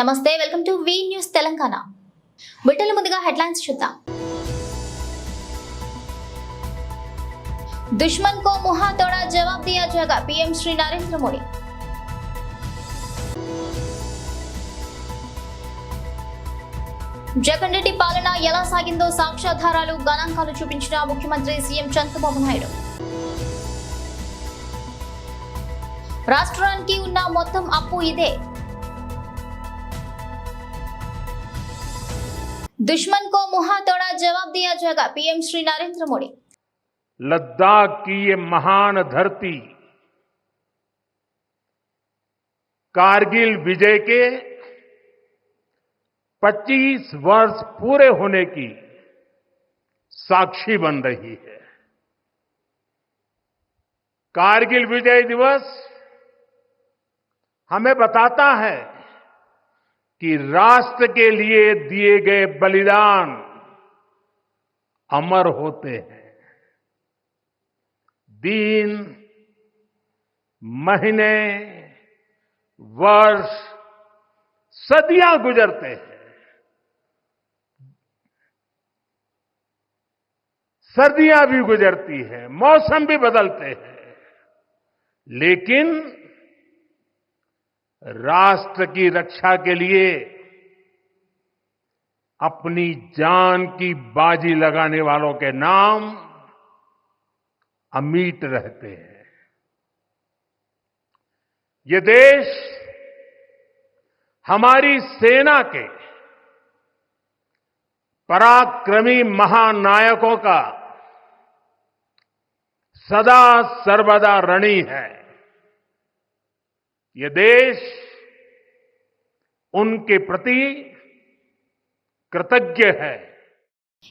నమస్తే, welcome to V news Telangana. Bulletin ముందుగా headlines చూద్దాం. दुश्मन को मुहा तोड़ा जवाब दिया जाएगा, पीएम श्री नरेंद्र मोदी. జగన్ రెడ్డి పాలన ఎలా సాగిందో సాక్ష్యాధారాలు గణాంకాలు చూపించిన ముఖ్యమంత్రి సీఎం చంద్రబాబు నాయుడు. రాష్ట్రానికి ఉన్న మొత్తం అప్పు ఇదే. दुश्मन को मुहा तोड़ा जवाब दिया जाएगा, पीएम श्री नरेंद्र मोदी. लद्दाख की ये महान धरती कारगिल विजय के 25 वर्ष पूरे होने की साक्षी बन रही है. कारगिल विजय दिवस हमें बताता है कि राष्ट्र के लिए दिए गए बलिदान अमर होते हैं. दिन, महीने, वर्ष, सदियां गुजरते हैं, सर्दियां भी गुजरती हैं, मौसम भी बदलते हैं, लेकिन राष्ट्र की रक्षा के लिए अपनी जान की बाजी लगाने वालों के नाम अमिट रहते हैं. ये देश हमारी सेना के पराक्रमी महानायकों का सदा सर्वदा ऋणी है. ये देश उनके प्रति कृतज्ञ है.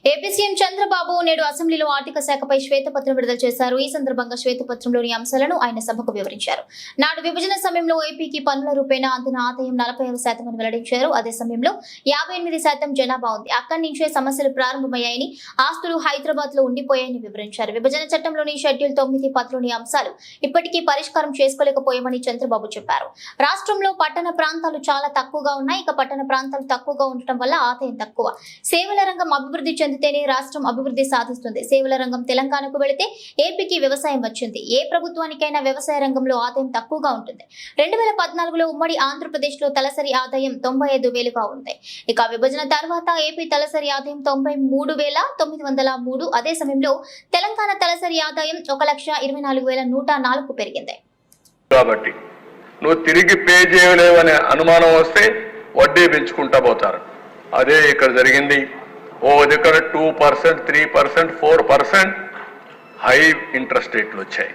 ఏపీ సీఎం చంద్రబాబు నేడు అసెంబ్లీలో ఆర్థిక శాఖపై శ్వేతపత్రం విడుదల చేశారు. ఈ సందర్భంగా శ్వేతపత్రంలోని అంశాలను ఆయన సభకు వివరించారు. నాడు విభజన సమయంలో ఏపీకి పన్నుల రూపేణా అందిన ఆదాయం 46% అని వెల్లడించారు. అదే సమయంలో 58% జనాభా ఉంది. అక్కడి నుంచే సమస్యలు ప్రారంభమయ్యాయని, ఆస్తులు హైదరాబాద్ లో ఉండిపోయాయని వివరించారు. విభజన చట్టంలోని షెడ్యూల్ 9 10లోని అంశాలు ఇప్పటికీ పరిష్కారం చేసుకోలేకపోయామని చంద్రబాబు చెప్పారు. రాష్ట్రంలో పట్టణ ప్రాంతాలు చాలా తక్కువగా ఉన్నాయి. ఇక పట్టణ ప్రాంతాలు తక్కువగా ఉండటం వల్ల ఆదాయం తక్కువ. సేవల రంగం అభివృద్ధి చెందితేనే రాష్ట్రం అభివృద్ధి సాధిస్తుంది. సేవల రంగం తెలంగాణకు వెళితే ఏపీకి వ్యవసాయం వచ్చింది. ఏ ప్రభుత్వానికైనా వ్యవసాయ రంగంలో ఆదాయం తక్కువగా ఉంటుంది. 2014లో ఉమ్మడి ఆంధ్రప్రదేశ్ లో తలసరి ఆదాయం 95,000గా ఉంది. ఇక విభజన తర్వాత ఏపీ తలసరి ఆదాయం 93,903. అదే సమయంలో తెలంగాణ తలసరి ఆదాయం 1,24,104కు పెరిగింది. కాబట్టి నువ్వు తిరిగి పే చేయలేవనే అనుమానం వస్తే వడ్డీ పెంచుకుంటా పోతారు. అదే ఇక్కడ జరిగింది. ఓ దగ్గర 2%, 3%, 4% హై ఇంట్రెస్ట్ రేట్లు వచ్చాయి.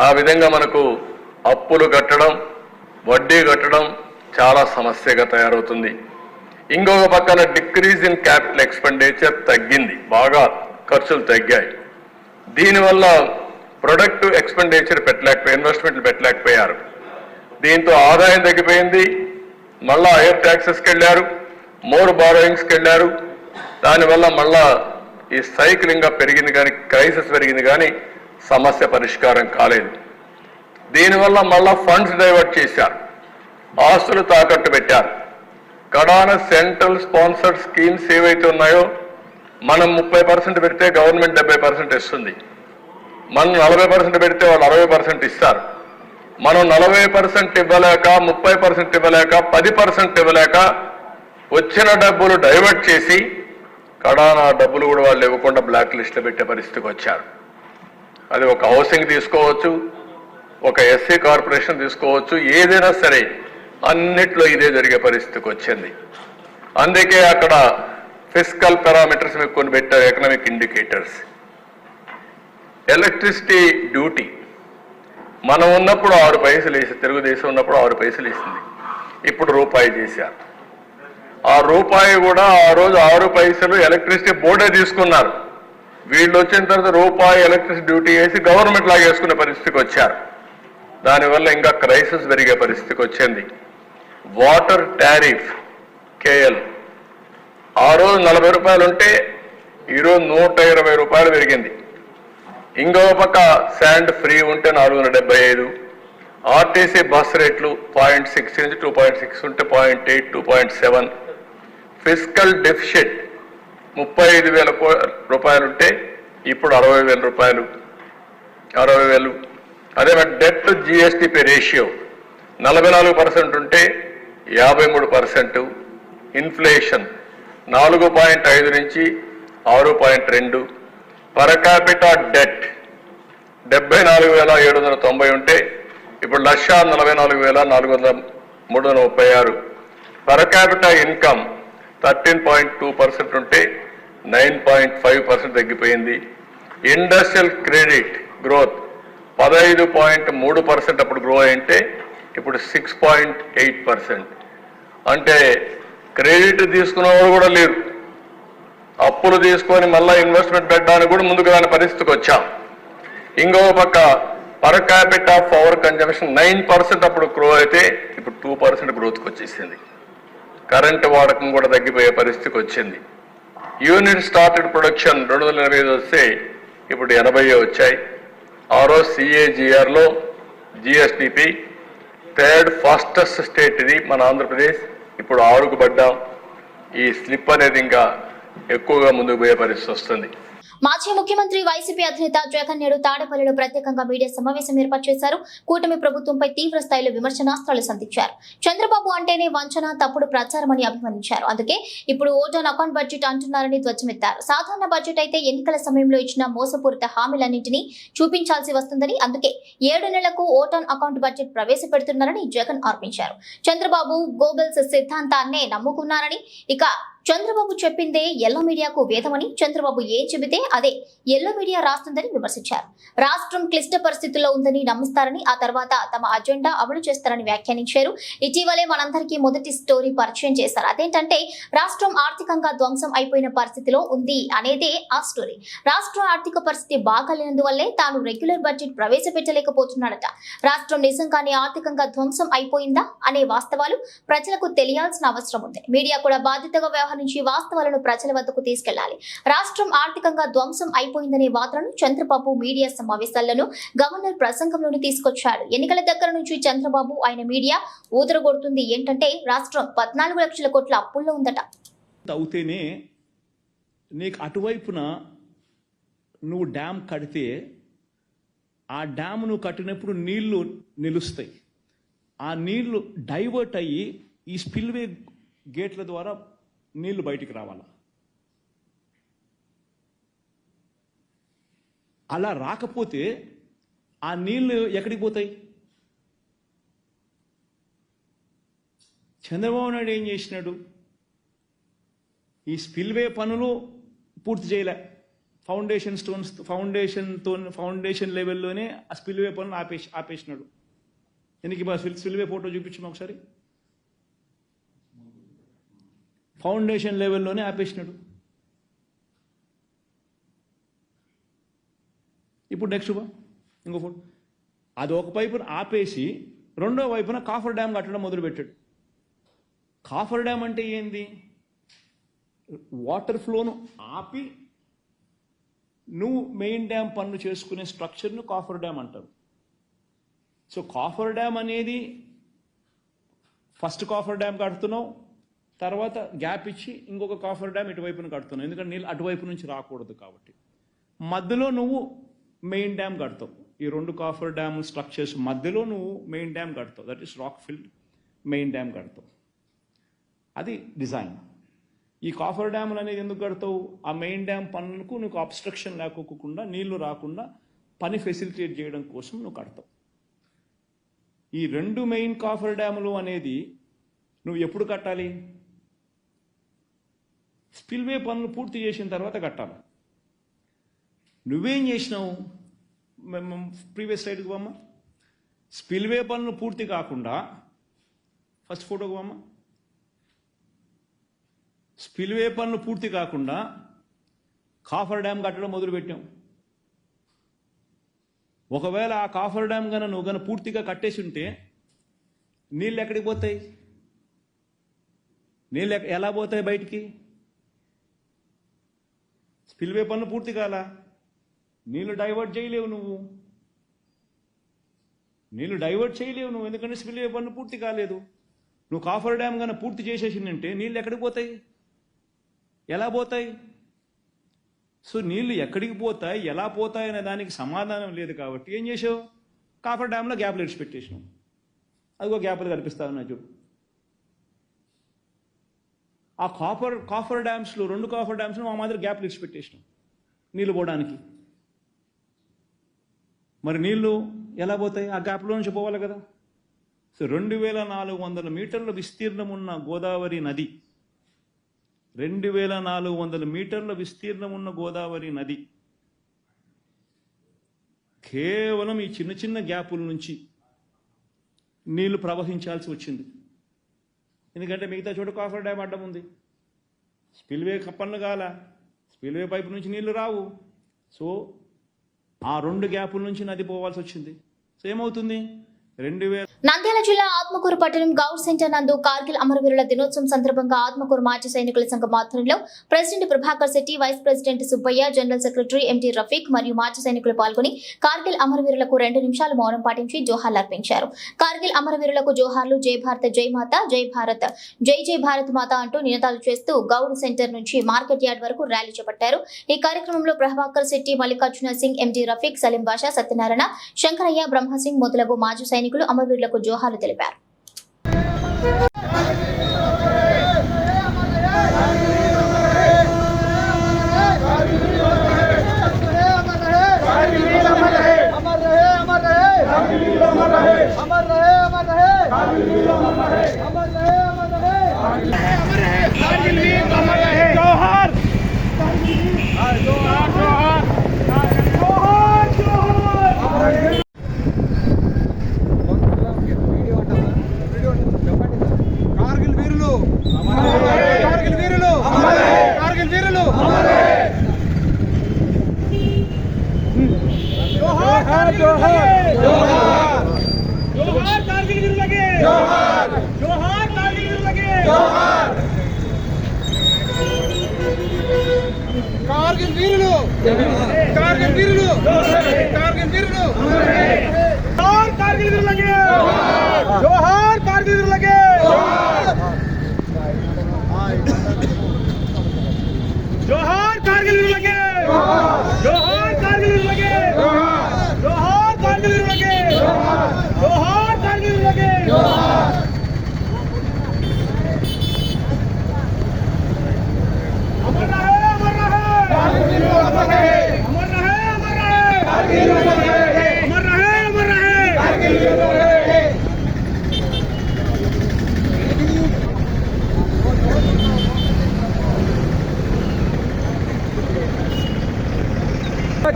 ఆ విధంగా మనకు అప్పులు కట్టడం, వడ్డీ కట్టడం చాలా సమస్యగా తయారవుతుంది. ఇంకొక పక్కన డిక్రీజ్ ఇన్ క్యాపిటల్ ఎక్స్పెండిచర్ తగ్గింది, బాగా ఖర్చులు తగ్గాయి. దీనివల్ల ప్రొడక్టివ్ ఎక్స్పెండిచర్ ఇన్వెస్ట్మెంట్లు పెట్టలేకపోయారు. దీంతో ఆదాయం తగ్గిపోయింది. మళ్ళా హైయర్ ట్యాక్సెస్కి వెళ్ళారు, మోర్ బారోయింగ్స్కి వెళ్ళారు. దానివల్ల మళ్ళా ఈ సైక్లింగ్గా పెరిగింది కానీ, క్రైసిస్ పెరిగింది కానీ సమస్య పరిష్కారం కాలేదు. దీనివల్ల మళ్ళా ఫండ్స్ డైవర్ట్ చేశారు, ఆస్తులు తాకట్టు పెట్టారు. కడాన సెంట్రల్ స్పాన్సర్డ్ స్కీమ్స్ ఏవైతే ఉన్నాయో, మనం 30% పెడితే గవర్నమెంట్ 70% ఇస్తుంది. మనం 40% పెడితే వాళ్ళు 60% ఇస్తారు. మనం 40% ఇవ్వలేక, 30% ఇవ్వలేక, 10% ఇవ్వలేక వచ్చిన డబ్బులు డైవర్ట్ చేసి కడానా డబ్బులు కూడా వాళ్ళు ఇవ్వకుండా బ్లాక్ లిస్ట్లో పెట్టే పరిస్థితికి వచ్చారు. అది ఒక హౌసింగ్ తీసుకోవచ్చు, ఒక ఎస్సీ కార్పొరేషన్ తీసుకోవచ్చు, ఏదైనా సరే అన్నిట్లో ఇదే జరిగే పరిస్థితికి వచ్చింది. అందుకే అక్కడ ఫిస్కల్ పారామీటర్స్ మీకు కొన్ని పెట్టారు, ఎకనామిక్ ఇండికేటర్స్. ఎలక్ట్రిసిటీ డ్యూటీ మనం ఉన్నప్పుడు 6 పైసలు వేసి, తెలుగుదేశం ఉన్నప్పుడు 6 పైసలు వేసింది, ఇప్పుడు రూపాయి చేశారు. ఆ రూపాయి కూడా ఆ రోజు 6 పైసలు ఎలక్ట్రిసిటీ బోర్డే తీసుకున్నారు. వీళ్ళు వచ్చిన తర్వాత రూపాయి ఎలక్ట్రిసిటీ డ్యూటీ వేసి గవర్నమెంట్ లాగా వేసుకునే పరిస్థితికి వచ్చారు. దానివల్ల ఇంకా క్రైసిస్ పెరిగే పరిస్థితికి వచ్చింది. వాటర్ టారిఫ్ కేఎల్ ఆ రోజు 40 రూపాయలు ఉంటే ఈరోజు 120 రూపాయలు పెరిగింది. ఇంకో పక్క శాండ్ ఫ్రీ ఉంటే 475, ఆర్టీసీ బస్ రేట్లు 0.6 నుంచి 2.6 ఉంటే 0.8, 2.7. ఫిజికల్ డెఫిషిట్ 35,000 రూపాయలు ఉంటే ఇప్పుడు 60,000 రూపాయలు, 60,000. అదే డెట్ టు జిఎస్టిపి రేషియో 44% ఉంటే 53%. ఇన్ఫ్లేషన్ 4.5 నుంచి 6.2. పర్ క్యాపిటా డెట్ 74,790 ఉంటే ఇప్పుడు 1,44,336. పర్ క్యాపిటల్ ఇన్కమ్ 13.2% ఉంటే 9.5% తగ్గిపోయింది. ఇండస్ట్రియల్ క్రెడిట్ గ్రోత్ 15.3% అప్పుడు గ్రో అయింటే ఇప్పుడు 6.8%. అంటే క్రెడిట్ తీసుకున్నవాడు కూడా లేరు, అప్పులు తీసుకొని మళ్ళీ ఇన్వెస్ట్మెంట్ పెట్టడానికి కూడా ముందుకు రాని పరిస్థితికి వచ్చాం. ఇంకో పక్క per capital of power consumption 9% అప్పుడు గ్రో అయితే ఇప్పుడు 2% గ్రోత్కి వచ్చేసింది. కరెంటు వాడకం కూడా తగ్గిపోయే పరిస్థితికి వచ్చింది. యూనిట్ స్టార్టెడ్ ప్రొడక్షన్ 285 వస్తే ఇప్పుడు 80 వచ్చాయి. ఆ రోజు CAGRలో GSDP థర్డ్ ఫాస్టెస్ట్ స్టేట్ ఇది మన ఆంధ్రప్రదేశ్. ఇప్పుడు 6కు పడ్డాం. ఈ స్లిప్ అనేది ఇంకా ఎక్కువగా ముందుకు పోయే పరిస్థితి వస్తుంది. మాజీ ముఖ్యమంత్రి వైసీపీ అధినేత జగన్ నేడు తాడేపల్లిలో ప్రత్యేకంగా మీడియా సమావేశం ఏర్పాటు చేశారు. కూటమి ప్రభుత్వంపై తీవ్ర స్థాయిలో విమర్శనాస్త్రాలు సంధించారు. చంద్రబాబు అంటేనే వంచన, తప్పుడు ప్రచారం అని అభివర్ణించారు. అందుకే ఇప్పుడు ఓటాన్ అకౌంట్ బడ్జెట్ అంటున్నారని ధ్వజమెత్తారు. సాధారణ బడ్జెట్ అయితే ఎన్నికల సమయంలో ఇచ్చిన మోసపూరిత హామీలన్నింటినీ చూపించాల్సి వస్తుందని, అందుకే 7 నెలలకు ఓటాన్ అకౌంట్ బడ్జెట్ ప్రవేశపెడుతున్నారని జగన్ ఆరోపించారు. చంద్రబాబు గోబెల్స్ సిద్ధాంతాన్నే నమ్ముకున్నారని, ఇక చంద్రబాబు చెప్పిందే ఎల్లో మీడియాకు వేదమని, చంద్రబాబు ఏం చెబితే అదే ఎల్లో మీడియా రాస్తుందని విమర్శించారు. రాష్ట్రం క్లిష్ట పరిస్థితుల్లో ఉందని నమ్మిస్తారని, ఆ తర్వాత తమ అజెండా అమలు చేస్తారని వ్యాఖ్యానించారు. ఇటీవలే మనందరికీ మొదటి స్టోరీ పరిచయం చేశారు. అదేంటంటే రాష్ట్రం ఆర్థికంగా ధ్వంసం అయిపోయిన పరిస్థితిలో ఉంది అనేదే ఆ స్టోరీ. రాష్ట్ర ఆర్థిక పరిస్థితి బాగాలేనందువల్లే తాను రెగ్యులర్ బడ్జెట్ ప్రవేశపెట్టలేకపోతున్నాడట. రాష్ట్రం నిజంగానే ఆర్థికంగా ధ్వంసం అయిపోయిందా అనే వాస్తవాలు ప్రజలకు తెలియాల్సిన అవసరం ఉంది. మీడియా కూడా బాధ్యతగా నుంచి వాస్తవాలను ప్రజల వద్దకు తీసుకెళ్లాలి. రాష్ట్రం ఆర్థికంగా ధ్వంసం అయిపోయిందనే వాదనను చంద్రబాబు మీడియా సమావేశాలను గవర్నర్ ప్రసంగంలోనే తీసుకొచ్చాడు. ఎన్నికల దగ్గర నుంచి చంద్రబాబు ఆయన మీడియా ఊదరగొడుతుంది ఏంటంటే రాష్ట్రం 14 లక్షల కోట్ల అప్పుల్లో ఉందట. అవుతేనే నీకు అటువైపున నువ్వు డ్యామ్ కడితే ఆ డ్యామ్ నువ్వు కట్టినప్పుడు నీళ్లు నిలుస్తాయి. ఆ నీళ్లు డైవర్ట్ అయ్యి ఈ స్పిల్వే గేట్ల ద్వారా నీళ్లు బయటికి రావాల. అలా రాకపోతే ఆ నీళ్లు ఎక్కడికి పోతాయి? చంద్రబాబు నాయుడు ఏం చేసినాడు? ఈ స్పిల్వే పనులు పూర్తి చేయలే. ఫౌండేషన్ లెవెల్లోనే ఆ స్పిల్వే పనులు ఆపేసినాడు. ఎందుకు స్పిల్వే ఫోటో చూపించాము ఒకసారి. ఫౌండేషన్ లెవెల్లోనే ఆపేసినాడు. ఇప్పుడు నెక్స్ట్ ఇంకో ఫోటో. అది ఒక వైపున ఆపేసి రెండో వైపున కాఫర్ డ్యామ్ కట్టడం మొదలుపెట్టాడు. కాఫర్ డ్యామ్ అంటే ఏంది? వాటర్ ఫ్లోను ఆపి నువ్వు మెయిన్ డ్యామ్ పనులు చేసుకునే స్ట్రక్చర్ను కాఫర్ డ్యామ్ అంటారు. సో కాఫర్ డ్యామ్ అనేది ఫస్ట్ కాఫర్ డ్యామ్ కడుతున్నావు, తర్వాత గ్యాప్ ఇచ్చి ఇంకొక కాఫర్ డ్యామ్ ఇటువైపున కడుతున్నావు. ఎందుకంటే నీళ్ళు అటువైపు నుంచి రాకూడదు కాబట్టి. మధ్యలో నువ్వు మెయిన్ డ్యామ్ కడతావు. ఈ 2 కాఫర్ డ్యామ్ స్ట్రక్చర్స్ మధ్యలో నువ్వు మెయిన్ డ్యామ్ కడతావు. That is rock filled main dam కడతావు. అది డిజైన్. ఈ కాఫర్ డ్యామ్లు అనేది ఎందుకు కడతావు? ఆ మెయిన్ డ్యామ్ పనులకు నువ్వు అబ్స్ట్రక్షన్ లేకోకుండా, నీళ్లు రాకుండా పని ఫెసిలిటేట్ చేయడం కోసం నువ్వు కడతావు. ఈ 2 మెయిన్ కాఫర్ డ్యాములు అనేది నువ్వు ఎప్పుడు కట్టాలి? స్పిల్వే పనులు పూర్తి చేసిన తర్వాత కట్టాలి. నువ్వేం చేసినావు? ప్రీవియస్ స్లైడ్కి పోమ్మా. స్పిల్వే పనులు పూర్తి కాకుండా ఫస్ట్ ఫోటోకి పోమ్మా. స్పిల్వే పనులు పూర్తి కాకుండా కాఫర్ డ్యామ్ కట్టడం మొదలుపెట్టాం. ఒకవేళ ఆ కాఫర్ డ్యామ్ నువ్వు పూర్తిగా కట్టేసి ఉంటే నీళ్ళు ఎక్కడికి పోతాయి? నీళ్ళు ఎలా పోతాయి బయటికి? స్పిల్వే పనులు పూర్తి కాలా, నీళ్లు డైవర్ట్ చేయలేవు నువ్వు. నీళ్లు డైవర్ట్ చేయలేవు నువ్వు, ఎందుకంటే స్పిల్వే పనులు పూర్తి కాలేదు. నువ్వు కాఫర్ డ్యామ్ కానీ పూర్తి చేసేసిందంటే నీళ్ళు ఎక్కడికి పోతాయి, ఎలా పోతాయి? సో నీళ్లు ఎక్కడికి పోతాయి, ఎలా పోతాయి అనే దానికి సమాధానం లేదు. కాబట్టి ఏం చేసావు, కాఫర్ డ్యామ్లో గ్యాప్లు ఇడిచిపెట్టేసినావు. అదిగో గ్యాప్లు కనిపిస్తా ఉన్నాయి చూడు. ఆ కాఫర్ డ్యామ్స్లో 2 కాఫర్ డ్యామ్స్లో మా మాదిరి గ్యాప్లు ఇడిచిపెట్టేసినాం నీళ్ళు పోవడానికి. మరి నీళ్లు ఎలా పోతాయి, ఆ గ్యాప్లో నుంచి పోవాలి కదా. సో 2400 మీటర్ల విస్తీర్ణం ఉన్న గోదావరి నది, 2400 మీటర్ల విస్తీర్ణం ఉన్న గోదావరి నది కేవలం ఈ చిన్న చిన్న గ్యాపుల నుంచి నీళ్లు ప్రవహించాల్సి వచ్చింది. ఎందుకంటే మిగతా చోట కాఫర్ డ్యామ్ అడ్డం ఉంది, స్పిల్వే పన్ను కాల, స్పిల్వే పైపు నుంచి నీళ్లు రావు. సో ఆ 2 గ్యాపుల నుంచి నది పోవాల్సి వచ్చింది. సో ఏమవుతుంది, 2000 నంద్యాల జిల్లా ఆత్మకూరు పట్టణం గౌడ్ సెంటర్ నందు కార్గిల్ అమరవీరుల దినోత్సవం సందర్భంగా ఆత్మకూరు మాజీ సైనికుల సంఘం ఆధ్వర్యంలో president Prabhakar Shetty, vice president Subbaiah, general secretary MT Rafiq మరియు మాజీ సైనికులు పాల్గొని కార్గిల్ అమరవీరులకు 2 నిమిషాలు మౌనం పాటించి జోహార్లు అర్పించారు. కార్గిల్ అమరవీరులకు జోహార్లు, జై భారత్, జై మాత, జై భారత్, జై జై భారత్ మాత అంటూ నినాదాలు చేస్తూ గౌడ్ సెంటర్ నుంచి మార్కెట్ యార్డ్ వరకు ర్యాలీ చేపట్టారు. ఈ కార్యక్రమంలో ప్రభాకర్ శెట్టి, మల్లికార్జున సింగ్, ఎంటీ రఫీక్, సలీం బాషా, సత్యనారాయణ, శంకరయ్య, బ్రహ్మసింగ్ మొదలగు మాజీ సైనికులు అమరవీరులకు జోహార్లు తెలిపారు.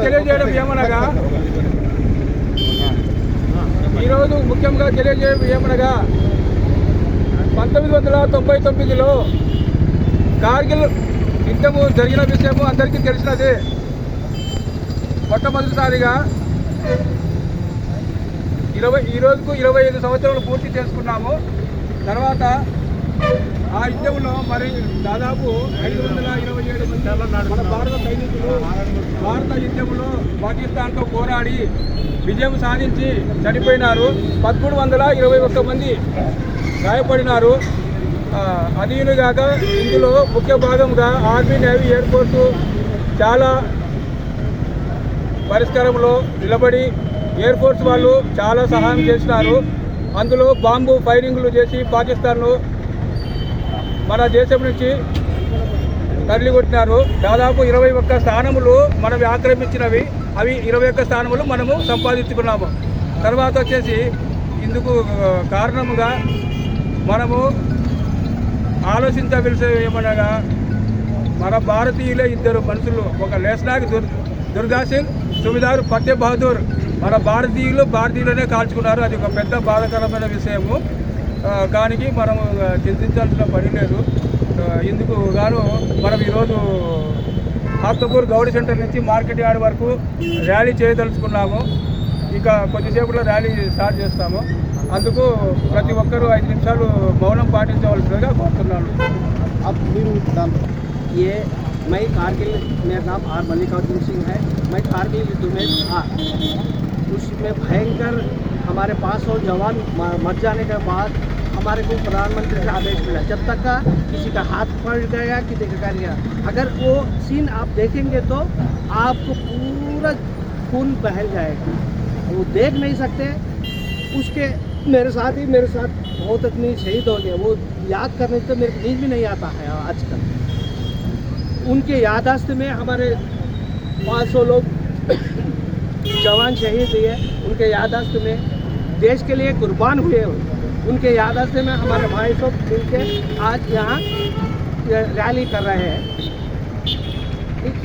తెలియజేయడం ఏమనగా, ఈరోజు ముఖ్యంగా తెలియజేయడం ఏమనగా 1999లో కార్గిల్ యుద్ధము జరిగిన విషయము అందరికీ తెలిసినదే. మొట్టమొదటిసారిగా ఈ రోజుకు 25 సంవత్సరాలు పూర్తి చేసుకున్నాము. తర్వాత ఆ యుద్ధంలో మరి దాదాపు 527 మంది మన భారత సైనికులు భారత యుద్ధంలో పాకిస్తాన్తో పోరాడి విజయం సాధించి చనిపోయినారు. 1321 మంది గాయపడినారు. అదీనుగాక ఇందులో ముఖ్య భాగంగా ఆర్మీ, నేవీ, ఎయిర్ ఫోర్సు చాలా పరిష్కారంలో నిలబడి ఎయిర్ ఫోర్స్ వాళ్ళు చాలా సహాయం చేసినారు. అందులో బాంబు ఫైరింగ్లు చేసి పాకిస్తాన్ను మన దేశం నుంచి తరలికొట్టినారు. దాదాపు 21 స్థానములు మనం ఆక్రమించినవి, అవి 21 స్థానములు మనము సంపాదించుకున్నాము. తర్వాత వచ్చేసి ఇందుకు కారణముగా మనము ఆలోచించవలసి ఏమనగా, మన భారతీయులే 2 మనుషులు, ఒక లేస్నాగ్ దుర్గా సింగ్, సుబేదార్ ఫతే బహదూర్, మన భారతీయులనే కాల్చుకున్నారు. అది ఒక పెద్ద బాధాకరమైన విషయము. కానీ మనము చింతించాల్సిన పని లేదు. ఇందుకు గాను మనం ఈరోజు ఆత్మకూరు గౌడ్ సెంటర్ నుంచి మార్కెట్ యార్డ్ వరకు ర్యాలీ చేయదలుచుకున్నాము. ఇక కొద్దిసేపులో ర్యాలీ స్టార్ట్ చేస్తాము. అందుకు ప్రతి ఒక్కరూ 5 నిమిషాలు మౌనం పాటించవలసిందిగా కోరుతున్నాను. मैं कारगिल, मेरा नाम आर मल्लिकार्जुन सिंह है. मैं कारगिल युद्ध में था. उसमें भयंकर हमारे 500 जवान मर जाने के बाद हमारे को प्रधानमंत्री से आदेश मिला, जब तक का किसी का हाथ फट गया कि देखा गया, अगर वो सीन आप देखेंगे तो आपको पूरा खून बहल जाएगा, वो देख नहीं सकते। उसके मेरे साथ बहुत आदमी शहीद हो गए, वो याद करने से मेरे को नींद भी नहीं आता है आजकल। उनके याददाश्त में हमारे 500 लोग जवान शहीद हुए, उनके याददाश्त में देश के लिए कुर्बान हुए, उनके याददाश्त में हमारे भाई सब मिलकर आज यहाँ रैली कर रहे हैं।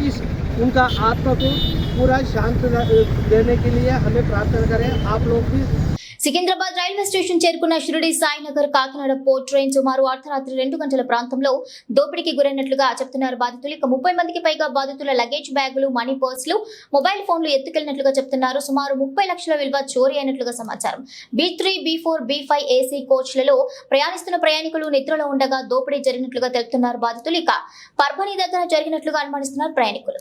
इस उनका आत्मा को पूरा शांत देने के लिए हमें प्रार्थना करें। आप लोग भी సికింద్రాబాద్ రైల్వే స్టేషన్ చేరుకున్న షిరిడి సాయినగర్ కాకినాడ పోర్ట్ ట్రైన్ సుమారు అర్ధరాత్రి 2 గంటల ప్రాంతంలో దోపిడీకి గురైనట్లుగా చెప్తున్నారు బాధితులు. ఇక 30 మందికి పైగా బాధితుల లగేజ్ బ్యాగులు, మనీ పర్సులు, మొబైల్ ఫోన్లు ఎత్తుకెళ్లినట్లుగా చెప్తున్నారు. సుమారు 30 లక్షల విలువ చోరీ అయినట్లుగా సమాచారం. B3, B4, B5 ఏసీ కోచ్లలో ప్రయాణిస్తున్న ప్రయాణికులు నిద్రలో ఉండగా దోపిడీ జరిగినట్లుగా తెలుపుతున్నారు బాధితులు. ఇక పర్భని దగ్గర జరిగినట్లుగా అనుమానిస్తున్నారు ప్రయాణికులు.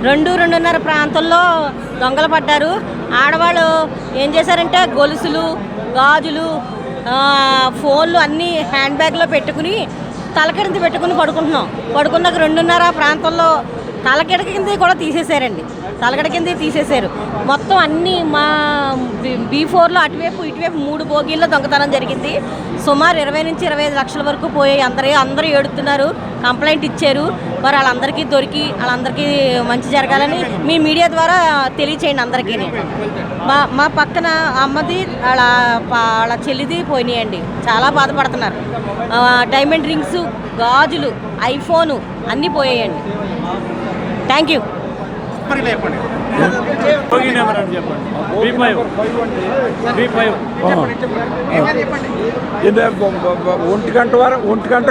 రెండున్నర ప్రాంతంలో దొంగలు పడ్డారు. ఆడవాళ్ళు ఏం చేశారంటే గొలుసులు, గాజులు, ఫోన్లు అన్నీ హ్యాండ్ బ్యాగ్లో పెట్టుకుని తలకింద పెట్టుకుని పడుకున్నాక 2:30 ప్రాంతంలో తలకిడ కింద కూడా తీసేశారండి. తలకిడ కింద తీసేశారు. మొత్తం అన్నీ మా B4లో అటువైపు ఇటువైపు 3 బోగీల్లో దొంగతనం జరిగింది. సుమారు 20 నుంచి 25 లక్షల వరకు పోయాయి. అందరూ ఏడుతున్నారు, కంప్లైంట్ ఇచ్చారు. మరి వాళ్ళందరికీ దొరికి వాళ్ళందరికీ మంచి జరగాలని మీ మీడియా ద్వారా తెలియచేయండి అందరికీ. మా పక్కన అమ్మది వాళ్ళ చెల్లిది పోయినాయండి. చాలా బాధపడుతున్నారు. డైమండ్ రింగ్స్, గాజులు, ఐఫోను అన్నీ పోయాయండి. Thank you. ఒంటి గంట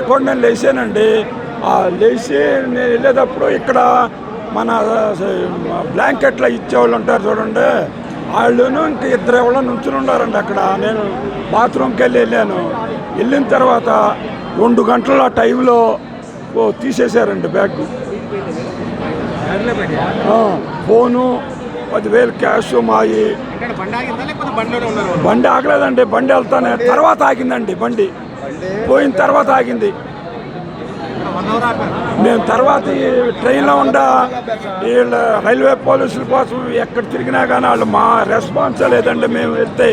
కూడా నేను లేచానండి. లేచి నేను వెళ్ళేటప్పుడు ఇక్కడ మన బ్లాంకెట్లు ఇచ్చేవాళ్ళు ఉంటారు చూడండి, వాళ్ళను ఇంక 2 ఎవరో నుంచుని ఉన్నారండి అక్కడ. నేను బాత్రూమ్కి వెళ్ళాను. వెళ్ళిన తర్వాత 2 గంటల టైంలో తీసేశారండి బ్యాగ్, ఫోను, 10,000 క్యాష్ మాయి. బండి ఆగలేదండి. బండి వెళ్తానే తర్వాత ఆగిందండి. బండి పోయిన తర్వాత ఆగింది. మేము తర్వాత ట్రైన్లో వీళ్ళ రైల్వే పోలీసుల కోసం ఎక్కడ తిరిగినా కానీ వాళ్ళు మా రెస్పాన్స్ లేదండి. మేము వెళ్తే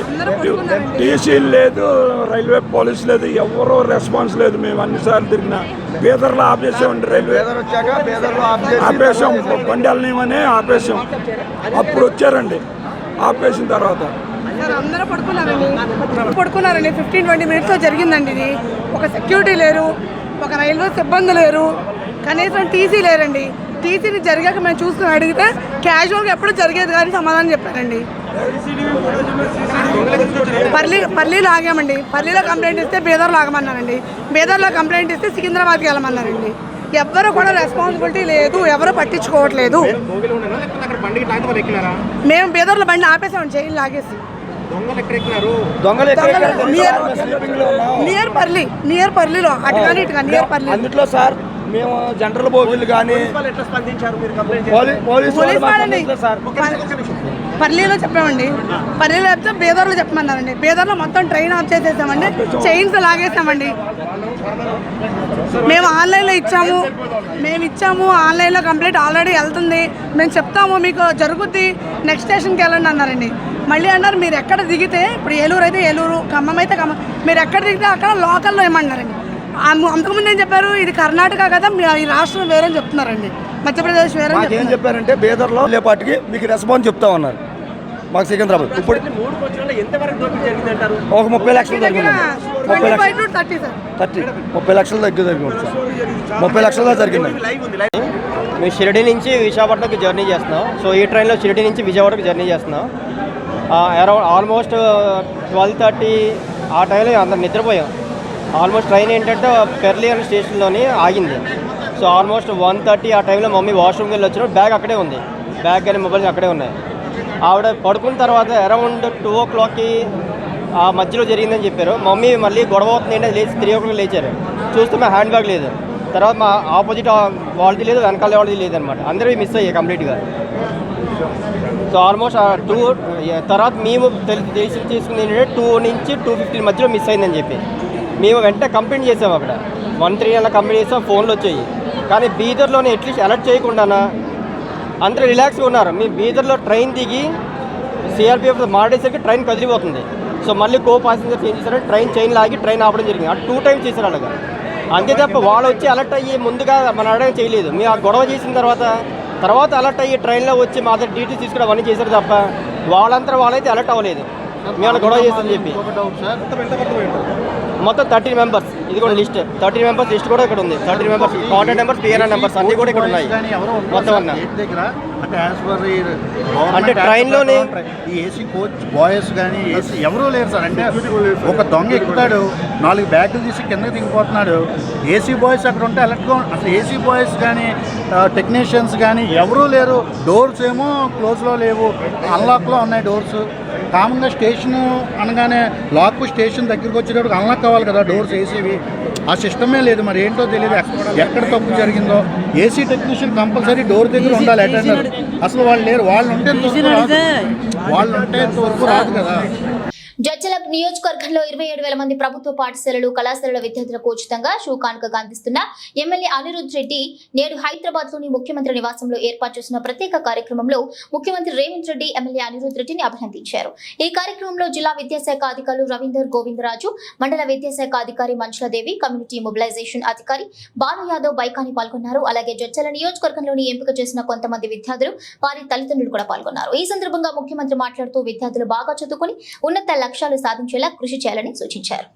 టీసీలు లేదు, రైల్వే పోలీసు లేదు, ఎవరో రెస్పాన్స్ లేదు. మేము అన్నిసార్లు తిరిగినా బీదర్లో ఆపేసామండి. రైల్వే ఆపేసాం, బండి వెళ్ళనివ్వని ఆపేసాం. అప్పుడు వచ్చారండి. ఆపేసిన తర్వాత అందరూ పడుకున్నారండి. 15-20 మినిట్స్లో జరిగిందండి ఇది. ఒక సెక్యూరిటీ లేరు, ఒక రైల్వే సిబ్బంది లేరు, కనీసం టీసీ లేరండి. టీసీని జరిగాక మేము చూసుకుని అడిగితే క్యాజువల్గా ఎప్పుడు జరిగేది కానీ సమాధానం చెప్పారండి. పల్లీలో ఆగామండి. పల్లీలో కంప్లైంట్ ఇస్తే బీదర్లో ఆగమన్నారండి. బీదర్లో కంప్లైంట్ ఇస్తే సికింద్రాబాద్కి వెళ్ళమన్నారండి. ఎవ్వరు కూడా రెస్పాన్సిబిలిటీ లేదు, ఎవరు పట్టించుకోవట్లేదు. మేము బీదర్లో బండి ఆపేసామండి, చైన్ లాగేసి. నియర్ పర్లీలో అటు కానీ ఇటు కానీ నియర్ పర్లీ. అందులో సార్ మేము జనరల్ బోగీలు కానీ పర్లీలో చెప్పామండి. పర్లీలో చెప్తే బీదర్లో చెప్పమన్నారండి. బీదర్లో మొత్తం ట్రైన్ ఆఫ్ చేసేసామండి, చైన్స్ లాగేసామండి. మేము ఆన్లైన్లో ఇచ్చాము. ఆన్లైన్లో కంప్లైంట్ ఆల్రెడీ వెళ్తుంది. మేము చెప్తాము మీకు జరుగుద్ది, నెక్స్ట్ స్టేషన్కి వెళ్ళండి అన్నారండి. మళ్ళీ అన్నారు మీరు ఎక్కడ దిగితే, ఇప్పుడు ఏలూరు అయితే ఏలూరు, ఖమ్మం అయితే ఖమ్మం, మీరు ఎక్కడ దిగితే అక్కడ లోకల్లో ఏమన్నారండి. అంతకుముందు ఏం చెప్పారు, ఇది కర్ణాటక కదా, ఈ రాష్ట్రం వేరే చెప్తున్నారండి, మధ్యప్రదేశ్ వేరే చెప్పారంటే బేదర్లో లేపాటికి మీకు రెస్పాన్స్ చెప్తా ఉన్నారు. మాకు సికింద్రాబాద్ ఇప్పుడు ఒక 30 లక్షలు జరిగింది. 30 లక్షలు జరిగింది. 30 లక్షల జరిగిందండి. మేము షిరిడి నుంచి విశాఖపట్నంకి జర్నీ చేస్తున్నాం. సో ఈ ట్రైన్లో షిరిడి నుంచి విజయవాడకి జర్నీ చేస్తున్నాం. అరౌండ్ ఆల్మోస్ట్ 12:30 ఆ టైంలో అందరు నిద్రపోయాం. ఆల్మోస్ట్ ట్రైన్ ఏంటంటే పెర్లి అనే స్టేషన్లోని ఆగింది. సో ఆల్మోస్ట్ 1:30 ఆ టైంలో మమ్మీ వాష్రూమ్కి వెళ్ళి వచ్చినప్పుడు బ్యాగ్ అక్కడే ఉంది, బ్యాగ్ కానీ మొబైల్స్ అక్కడే ఉన్నాయి. ఆవిడ పడుకున్న తర్వాత అరౌండ్ 2 o'clockకి ఆ మధ్యలో జరిగిందని చెప్పారు. మమ్మీ మళ్ళీ గొడవ అవుతుంది లేచి 3 o'clock లేచారు, చూస్తే మా హ్యాండ్ బ్యాగ్ లేదు. తర్వాత మా ఆపోజిట్ వాళ్ళది లేదు, వెనకాల వాళ్ళది లేదనమాట. అందరూ మిస్ అయ్యాయి కంప్లీట్గా. సో ఆల్మోస్ట్ 2 తర్వాత మేము తెలిసి తీసుకుంది ఏంటంటే 2 నుంచి 2:15 మధ్యలో మిస్ అయిందని చెప్పి మేము వెంటనే కంప్లైంట్ చేసాము. అక్కడ 1-3 అలా కంప్లైంట్ చేసాం, ఫోన్లు వచ్చాయి. కానీ బీదర్లోనే అట్లీస్ట్ అలర్ట్ చేయకుండానా అందరూ రిలాక్స్గా ఉన్నారు. మీ బీదర్లో ట్రైన్ దిగి సిఆర్పిఎఫ్ మాడేసరికి ట్రైన్ కదిలిపోతుంది. సో మళ్ళీ ప్యాసింజర్స్ ఏం చేశారంటే ట్రైన్ చైన్ లాగి ట్రైన్ ఆపడం జరిగింది. 2 times చేశారు అలాగా. అంతే తప్ప వాళ్ళు వచ్చి అలర్ట్ అయ్యి ముందుగా మన అడగడం చేయలేదు. మేము ఆ గొడవ చేసిన తర్వాత అలర్ట్ అయ్యి ట్రైన్లో వచ్చి మా దగ్గర డీటెయిల్స్ తీసుకుని అవన్నీ చేశారు తప్ప వాళ్ళంతా వాళ్ళైతే అలర్ట్ అవ్వలేదు. మేము గొడవ చేస్తామని చెప్పి మొత్తం 13 members. ఇది కూడా లిస్ట్ 13 members లిస్ట్ కూడా ఇక్కడ ఉంది. 13 members contact numbers, PRR numbers అన్నీ కూడా ఇక్కడ ఉన్నాయి మొత్తం అన్న. అంటే ట్రైన్లోనే ఏసీ కోచ్ బాయ్స్ కానీ ఏసీ ఎవరూ లేరు సార్. అంటే ఒక దొంగ ఎక్కుతాడు, 4 బ్యాగులు తీసి కిందకి దిగిపోతున్నాడు. ఏసీ బాయ్స్ అక్కడ ఉంటే అలర్ట్గా అసలు ఏసీ బాయ్స్ కానీ టెక్నీషియన్స్ కానీ ఎవరూ లేరు. డోర్స్ ఏమో క్లోజ్లో లేవు, అన్లాక్లో ఉన్నాయి డోర్స్. కామన్గా స్టేషన్ అనగానే లాక్ స్టేషన్ దగ్గరికి వచ్చేటప్పుడు అన్లాక్ కావాలి కదా డోర్స్ ఏసీవి. ఆ సిస్టమే లేదు, మరి ఏంటో తెలియదు ఎక్కడ తప్పు జరిగిందో. ఏసీ టెక్నీషియన్ కంపల్సరీ డోర్ దగ్గర ఉండాలి అటెండర్. అసలు వాళ్ళు లేరు, వాళ్ళు ఉంటే ఇంతవరకు రాదు కదా. జడ్చల నియోజకవర్గంలో 27,000 మంది ప్రభుత్వ పాఠశాలలు, కళాశాలల విద్యార్థులకు ఉచితంగా షూ కానుకగా అందిస్తున్న ఎమ్మెల్యే అనిరుద్ రెడ్డి నేడు హైదరాబాద్ లోని ముఖ్యమంత్రి నివాసంలో ఏర్పాటు చేసిన ప్రత్యేక కార్యక్రమంలో ముఖ్యమంత్రి రేవంత్ రెడ్డి ఎమ్మెల్యే అనిరుద్ రెడ్డిని అభినందించారు. ఈ కార్యక్రమంలో జిల్లా విద్యాశాఖ అధికారులు రవీందర్ గోవిందరాజు, మండల విద్యాశాఖ అధికారి మంచులదేవి, కమ్యూనిటీ మొబిలైజేషన్ అధికారి బాలు యాదవ్ బైకాని పాల్గొన్నారు. అలాగే జడ్చల నియోజకవర్గంలోని ఎంపిక చేసిన కొంతమంది విద్యార్థులు, వారి తల్లిదండ్రులు కూడా పాల్గొన్నారు. ఈ సందర్భంగా ముఖ్యమంత్రి మాట్లాడుతూ విద్యార్థులు బాగా చదువుకుని ఉన్నత లక్ష్యాలు సాధించేలా కృషి చేయాలని సూచించారు.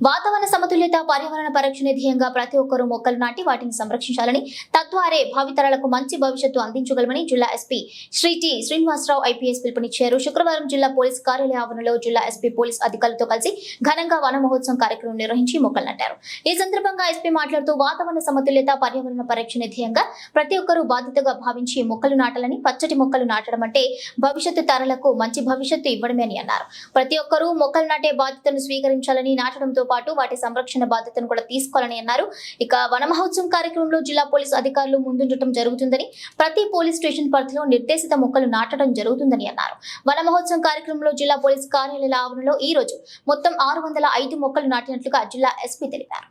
వాతావరణ సమతుల్యత, పర్యావరణ పరిరక్షణ ధ్యేయంగా ప్రతి ఒక్కరూ మొక్కలు నాటి వాటిని సంరక్షించాలని, తద్వారా భావితరాలకు మంచి భవిష్యత్తు అందించగలమని జిల్లా SP Shri T Srinivasarao IPS పిలుపునిచ్చారు. శుక్రవారం జిల్లా పోలీస్ కార్యాలయ ఆవరణలో జిల్లా ఎస్పీ పోలీస్ అధికారులతో కలిసి ఘనంగా వన మహోత్సవం కార్యక్రమం నిర్వహించి మొక్కలు నాటారు. ఈ సందర్భంగా ఎస్పీ మాట్లాడుతూ వాతావరణ సమతుల్యత, పర్యావరణ పరిరక్షణ ధ్యేయంగా ప్రతి ఒక్కరూ బాధ్యతగా భావించి మొక్కలు నాటాలని, పచ్చటి మొక్కలు నాటడం అంటే భవిష్యత్తు తరాలకు మంచి భవిష్యత్తు ఇవ్వడమే అని అన్నారు. ప్రతి ఒక్కరూ మొక్కలు నాటే బాధ్యతను స్వీకరించాలని, నాటడంతో పాటు వాటి సంరక్షణ బాధ్యతను కూడా తీసుకోవాలని అన్నారు. ఇక వన మహోత్సవం కార్యక్రమంలో జిల్లా పోలీసు అధికారులు ముందుండటం జరుగుతుందని, ప్రతి పోలీస్ స్టేషన్ పరిధిలో నిర్దేశిత మొక్కలు నాటడం జరుగుతుందని అన్నారు. వన మహోత్సవం కార్యక్రమంలో జిల్లా పోలీసు కార్యాలయ ఆవరణలో ఈ రోజు మొత్తం 605 మొక్కలు నాటినట్లుగా జిల్లా ఎస్పీ తెలిపారు.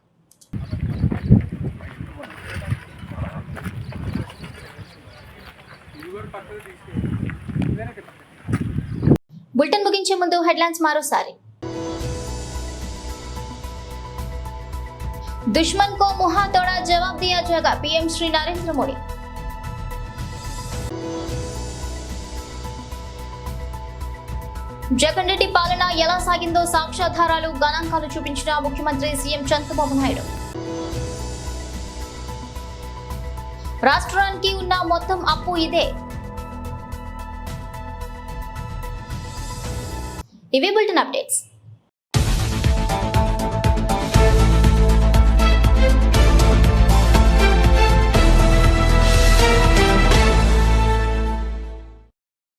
బులెటిన్ ముగించే ముందు హెడ్లైన్స్ మరోసారి. दुश्मन को मुंह तोड़ा जवाब दिया जाएगा, पीएम श्री नरेंद्र मोदी। జగన్ రెడ్డి పాలన ఎలా సాగిందో సాక్ష్యాధారాలు, గణాంకాలు చూపించిన ముఖ్యమంత్రి సీఎం చంద్రబాబు నాయుడు. రాష్ట్రానికి ఉన్న మొత్తం అప్పు ఇదే. ఇవి బులెటిన్ అప్డేట్స్.